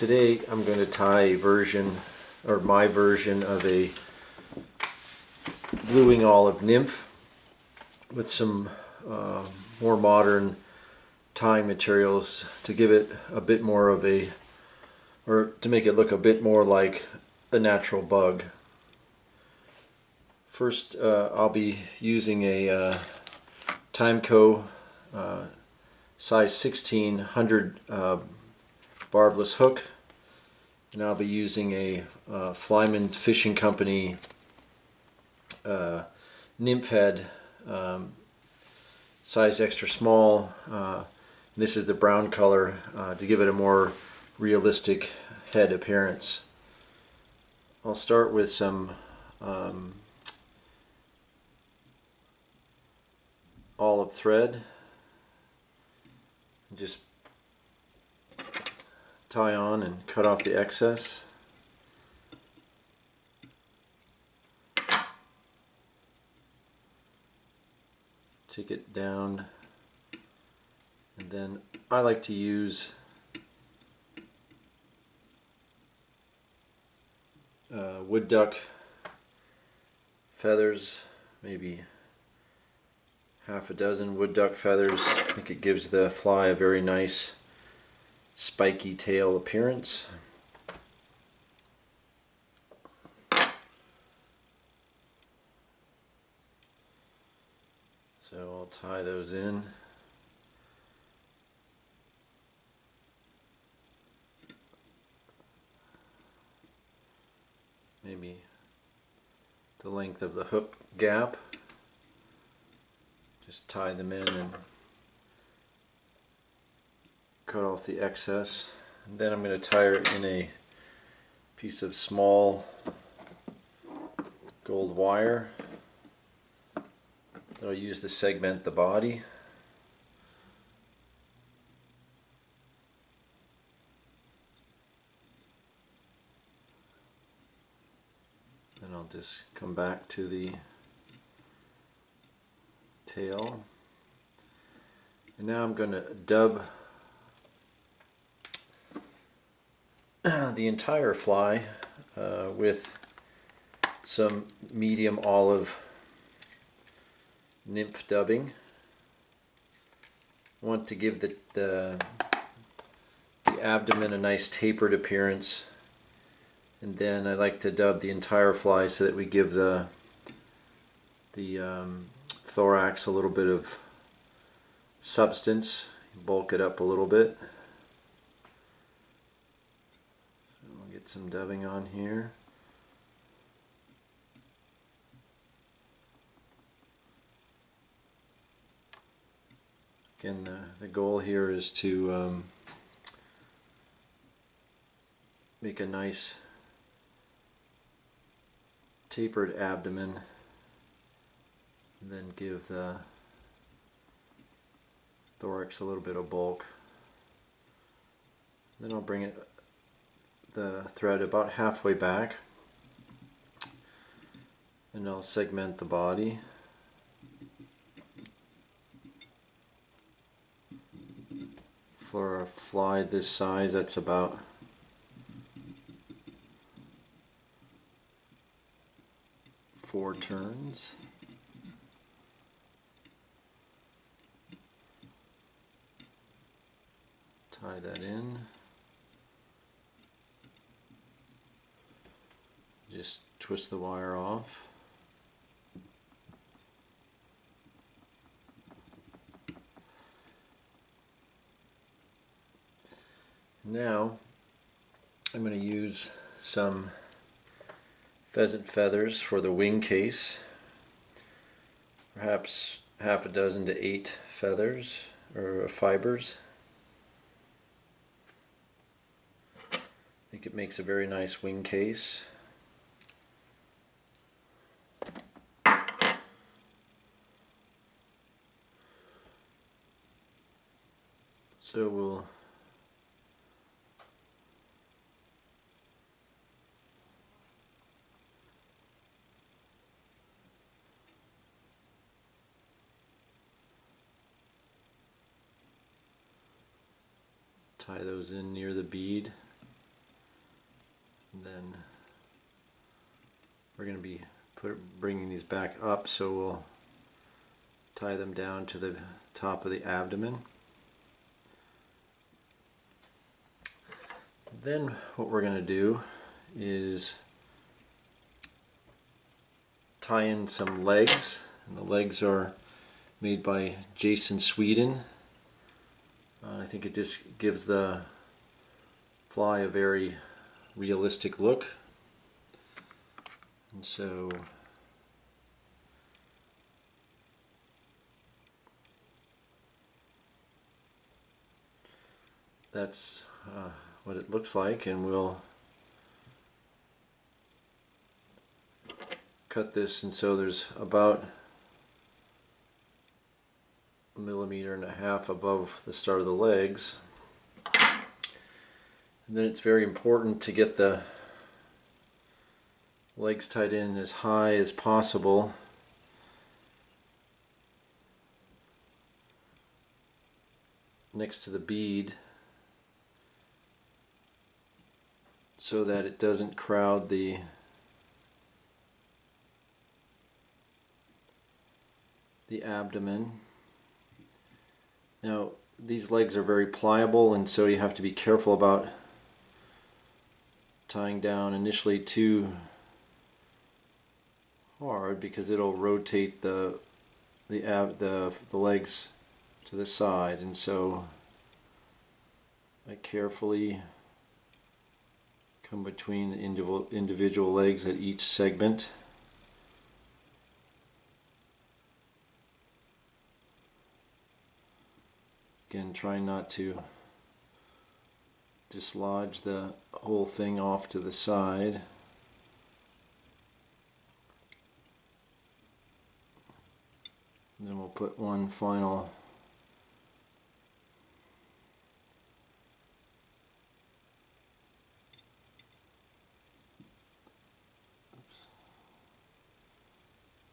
Today I'm going to tie a version, or my version of a bluing olive nymph with some more modern tying materials to give it a bit more of a, or to make it look a bit more like the natural bug. First I'll be using a Timeco size 1600 barbless hook, and I'll be using a Flyman Fishing Company nymph head, size extra small. This is the brown color to give it a more realistic head appearance. I'll start with some olive thread and just tie on and cut off the excess. Take it down, and then I like to use wood duck feathers, maybe half a dozen wood duck feathers. I think it gives the fly a very nice spiky tail appearance. So I'll tie those in. Maybe the length of the hook gap. Just tie them in and cut off the excess. And then I'm going to tie her in a piece of small gold wire that I'll use to segment the body. Then I'll just come back to the tail. And now I'm going to dub the entire fly with some medium olive nymph dubbing. I want to give the abdomen a nice tapered appearance, and then I like to dub the entire fly so that we give the thorax a little bit of substance, bulk it up a little bit. So we'll get some dubbing on here. Again, the goal here is to make a nice tapered abdomen, and then give the thorax a little bit of bulk. Then I'll bring the thread about halfway back, and I'll segment the body. For a fly this size, that's about 4 turns. Tie that in. Just twist the wire off. Now I'm going to use some pheasant feathers for the wing case, perhaps half a dozen to 8 feathers or fibers. I think it makes a very nice wing case. So we'll tie those in near the bead. And then we're going to be bringing these back up, so we'll tie them down to the top of the abdomen. Then what we're going to do is tie in some legs, and the legs are made by Jason Sweden. I think it just gives the fly a very realistic look. And so that's what it looks like, and we'll cut this, and so there's about 1.5 millimeters above the start of the legs. And then it's very important to get the legs tied in as high as possible. Next to the bead, so that it doesn't crowd the abdomen. Now these legs are very pliable, and so you have to be careful about tying down initially too hard, because it'll rotate the legs to the side, and so I carefully come between the individual legs at each segment. Again, trying not to dislodge the whole thing off to the side. And then we'll put one final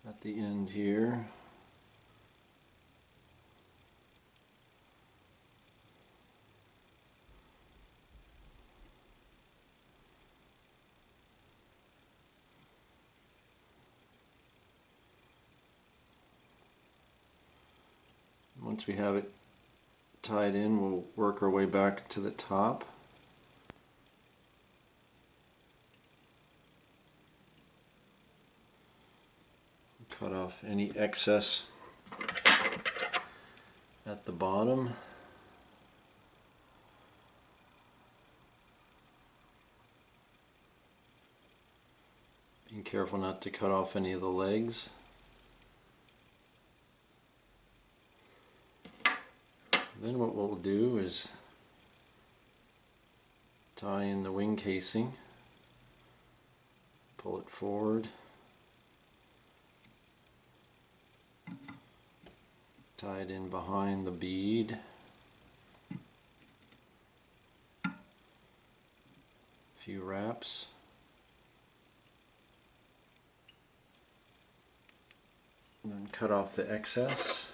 at the end here. Once we have it tied in, we'll work our way back to the top. Cut off any excess at the bottom. Being careful not to cut off any of the legs. Then what we'll do is tie in the wing casing, pull it forward, tie it in behind the bead, a few wraps, and then cut off the excess.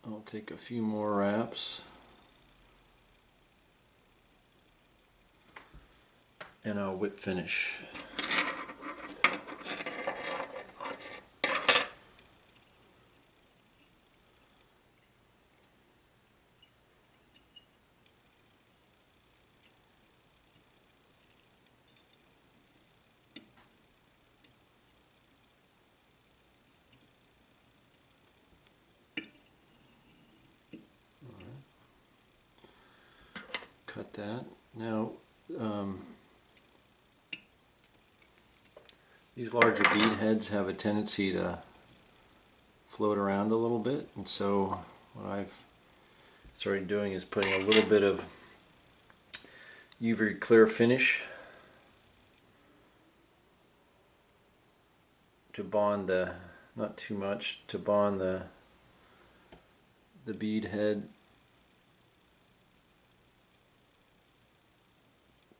I'll take a few more wraps and I'll whip finish. Cut that. Now, these larger bead heads have a tendency to float around a little bit, and so what I've started doing is putting a little bit of UV clear finish to bond the, not too much, to bond the bead head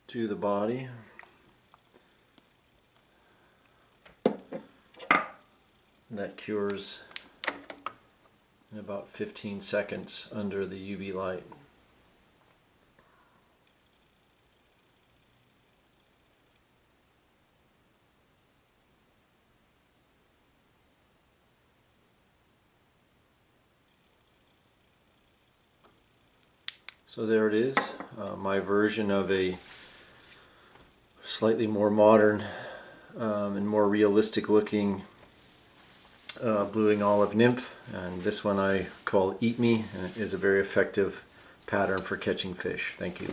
to the body. That cures in about 15 seconds under the UV light. So there it is, my version of a slightly more modern and more realistic looking blue-winged olive nymph, and this one I call Eat Me, and it is a very effective pattern for catching fish. Thank you.